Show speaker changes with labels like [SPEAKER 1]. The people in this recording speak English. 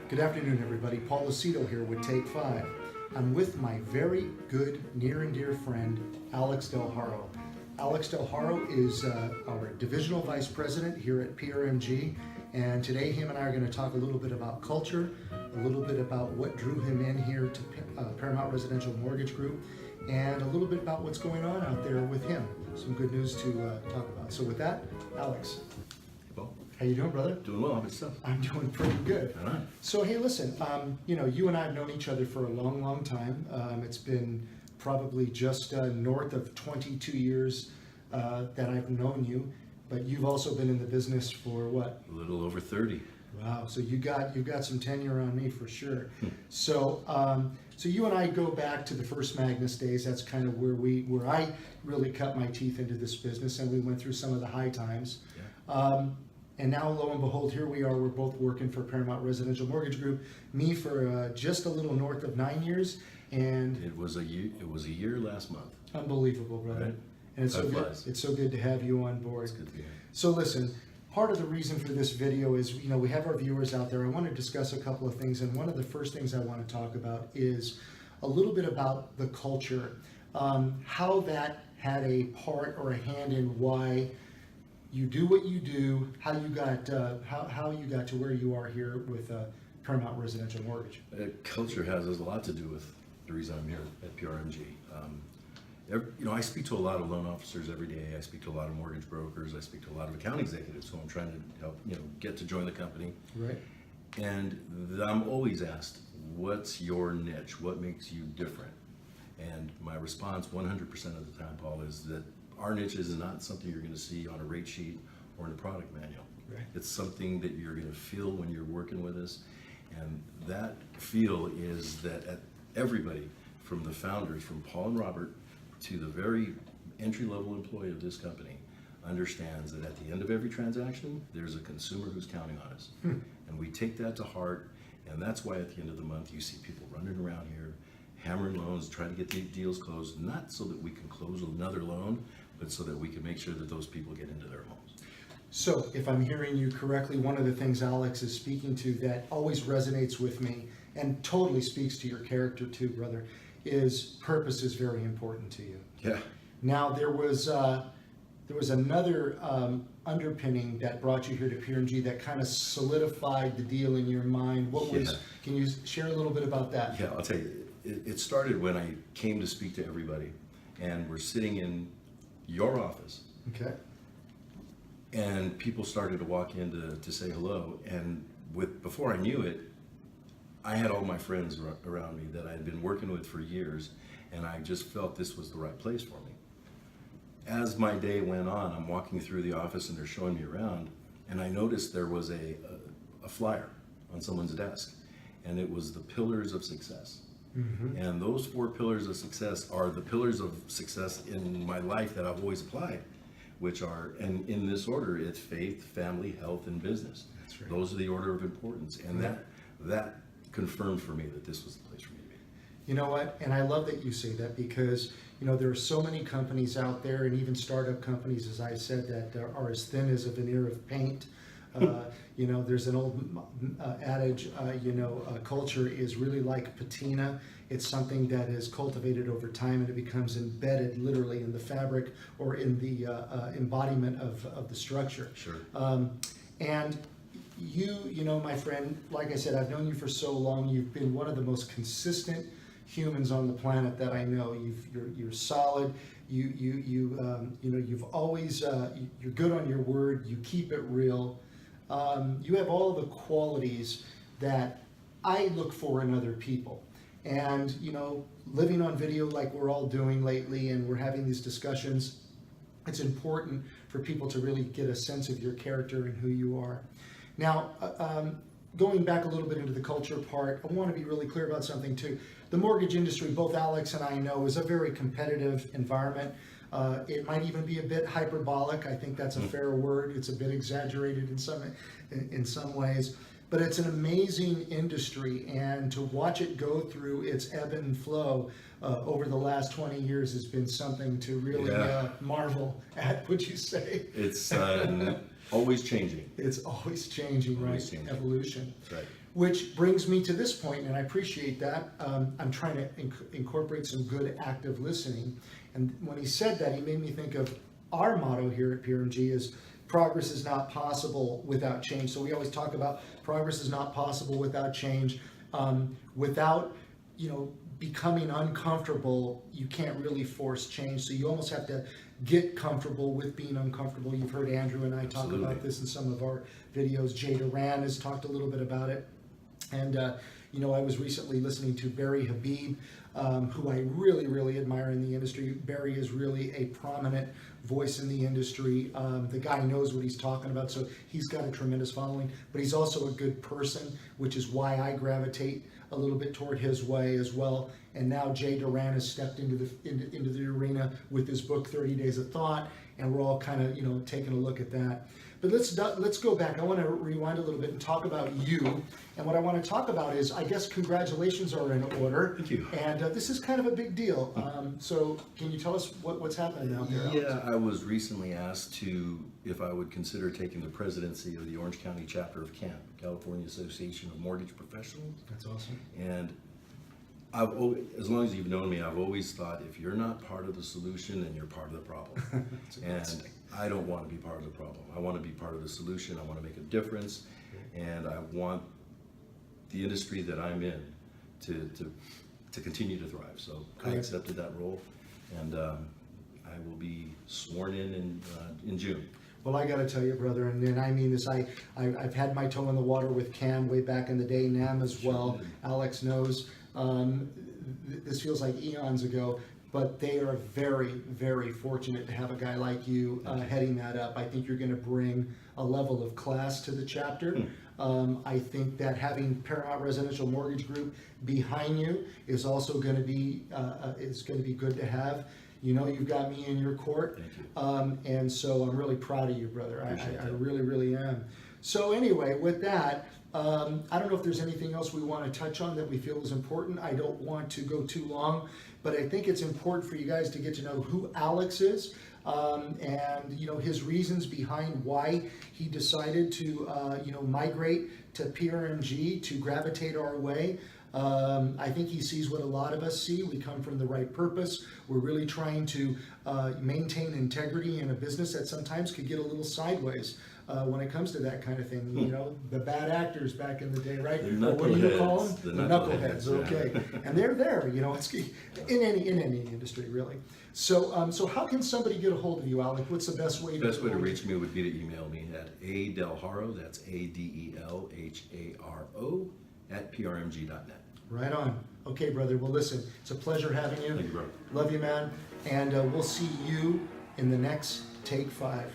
[SPEAKER 1] Good afternoon, everybody. Paul Lucido here with Take 5. I'm with my very good, near and dear friend, Alex Del Haro. Alex Del Haro is our Divisional Vice President here at PRMG, and today him and I are going to talk a little bit about culture, a little bit about what drew him in here to Paramount Residential Mortgage Group, and a little bit about what's going on out there with him. Some good news to talk about. So with that, Alex.
[SPEAKER 2] Well,
[SPEAKER 1] how you doing, brother?
[SPEAKER 2] doing well. How about yourself?
[SPEAKER 1] I'm doing pretty good.
[SPEAKER 2] All right.
[SPEAKER 1] So hey, listen, you and I have known each other for a long, long time. It's been probably just north of 22 years that I've known you, but you've also been in the business for what?
[SPEAKER 2] A little over 30.
[SPEAKER 1] Wow. So you've got some tenure on me for sure. So you and I go back to the first Magnus days. That's kind of where I really cut my teeth into this business, and we went through some of the high times. Yeah. And now, lo and behold, here we are. We're both working for Paramount Residential Mortgage Group. Me for just a little north of 9 years, and
[SPEAKER 2] it was a year last month.
[SPEAKER 1] Unbelievable, brother. Right. And it's so good. It's so good to have you on board.
[SPEAKER 2] It's good to be here.
[SPEAKER 1] So listen, part of the reason for this video is we have our viewers out there. I want to discuss a couple of things, and one of the first things I want to talk about is a little bit about the culture, how that had a part or a hand in why you do what you do, how you got to where you are here with Paramount Residential Mortgage.
[SPEAKER 2] Culture has a lot to do with the reason I'm here at PRMG. I speak to a lot of loan officers every day. I speak to a lot of mortgage brokers. I speak to a lot of account executives who I'm trying to help, get to join the company.
[SPEAKER 1] Right.
[SPEAKER 2] And I'm always asked, what's your niche? What makes you different? And my response 100% of the time, Paul, is that our niche is not something you're going to see on a rate sheet or in a product manual.
[SPEAKER 1] Right.
[SPEAKER 2] It's something that you're going to feel when you're working with us. And that feel is that everybody, from the founders, from Paul and Robert, to the very entry-level employee of this company, understands that at the end of every transaction, there's a consumer who's counting on us. And we take that to heart, and that's why at the end of the month, you see people running around here, hammering loans, trying to get the deals closed, not so that we can close another loan, but so that we can make sure that those people get into their homes.
[SPEAKER 1] So if I'm hearing you correctly, one of the things Alex is speaking to that always resonates with me and totally speaks to your character too, brother, is purpose is very important to you.
[SPEAKER 2] Yeah.
[SPEAKER 1] Now there was another underpinning that brought you here to PRNG that kind of solidified the deal in your mind. Can you share a little bit about that?
[SPEAKER 2] Yeah, I'll tell you. It started when I came to speak to everybody, and we're sitting in your office.
[SPEAKER 1] Okay.
[SPEAKER 2] And people started to walk in to say hello, and before I knew it, I had all my friends around me that I had been working with for years, and I just felt this was the right place for me. As my day went on, I'm walking through the office and they're showing me around, and I noticed there was a flyer on someone's desk, and it was the pillars of success. Mm-hmm. And those 4 pillars of success are the pillars of success in my life that I've always applied, which are, and in this order, it's faith, family, health, and business.
[SPEAKER 1] That's right.
[SPEAKER 2] Those are the order of importance, and that confirmed for me that this was the place for me to be.
[SPEAKER 1] You know what? And I love that you say that because, there are so many companies out there, and even startup companies, as I said, that are as thin as a veneer of paint. There's an old adage, culture is really like patina. It's something that is cultivated over time, and it becomes embedded literally in the fabric or in the embodiment of the structure.
[SPEAKER 2] Sure.
[SPEAKER 1] And you, my friend, like I said, I've known you for so long. You've been one of the most consistent humans on the planet that I know. You're solid. You've always you're good on your word. You keep it real. You have all the qualities that I look for in other people. And, living on video like we're all doing lately, and we're having these discussions, it's important for people to really get a sense of your character and who you are. Now, going back a little bit into the culture part, I want to be really clear about something too. The mortgage industry, both Alex and I know, is a very competitive environment. It might even be a bit hyperbolic. I think that's a fair word. It's a bit exaggerated in some ways, but it's an amazing industry, and to watch it go through its ebb and flow over the last 20 years has been something to really marvel at, would you say?
[SPEAKER 2] It's always changing.
[SPEAKER 1] It's always changing, right?
[SPEAKER 2] Always changing.
[SPEAKER 1] Evolution.
[SPEAKER 2] That's right.
[SPEAKER 1] Which brings me to this point, and I appreciate that. I'm trying to incorporate some good active listening. And when he said that, he made me think of our motto here at PRMG is progress is not possible without change. So we always talk about progress is not possible without change. Without, becoming uncomfortable, you can't really force change. So you almost have to get comfortable with being uncomfortable. You've heard Andrew and I talk about this in some of our videos. Jay Duran has talked a little bit about it. And, I was recently listening to Barry Habib, who I really, really admire in the industry. Barry is really a prominent voice in the industry. The guy knows what he's talking about, so he's got a tremendous following, but he's also a good person, which is why I gravitate a little bit toward his way as well. And now Jay Duran has stepped into the arena with his book, 30 Days of Thought, and we're all kind of, taking a look at that. But let's go back. I want to rewind a little bit and talk about you. And what I want to talk about is, I guess congratulations are in order.
[SPEAKER 2] Thank you.
[SPEAKER 1] And this is kind of a big deal. So can you tell us what's happening now here, Alex?
[SPEAKER 2] Yeah, I was recently asked if I would consider taking the presidency of the Orange County chapter of CAMP, California Association of Mortgage Professionals.
[SPEAKER 1] That's awesome.
[SPEAKER 2] And as long as you've known me, I've always thought if you're not part of the solution, then you're part of the problem. And I don't want to be part of the problem. I want to be part of the solution. I want to make a difference, and I want the industry that I'm in to continue to thrive. So I accepted that role, and I will be sworn in June.
[SPEAKER 1] Well, I got to tell you, brother, and I mean this, I've had my toe in the water with Cam way back in the day, Nam as well. Alex knows. This feels like eons ago, but they are very, very fortunate to have a guy like you heading that up. I think you're going to bring a level of class to the chapter. I think that having Paramount Residential Mortgage Group behind you is also going to be good to have. You've got me in your court.
[SPEAKER 2] Thank you.
[SPEAKER 1] And so I'm really proud of you, brother. I really, really am. So anyway, with that, I don't know if there's anything else we want to touch on that we feel is important. I don't want to go too long, but I think it's important for you guys to get to know who Alex is, and his reasons behind why he decided to migrate to PRNG, to gravitate our way. I think he sees what a lot of us see. We come from the right purpose. We're really trying to maintain integrity in a business that sometimes could get a little sideways when it comes to that kind of thing. The bad actors back in the day, right?
[SPEAKER 2] The
[SPEAKER 1] Or what do you call them?
[SPEAKER 2] The knuckleheads.
[SPEAKER 1] Okay, and they're there. It's in any industry, really. So how can somebody get a hold of you, Alec? What's the best way?
[SPEAKER 2] The best way to reach me would be to email me at adelharo. That's ADELHARO @prmg.net.
[SPEAKER 1] Right on. Okay, brother. Well, listen, it's a pleasure having you.
[SPEAKER 2] Thank you, brother.
[SPEAKER 1] Love you, man. And we'll see you in the next Take 5.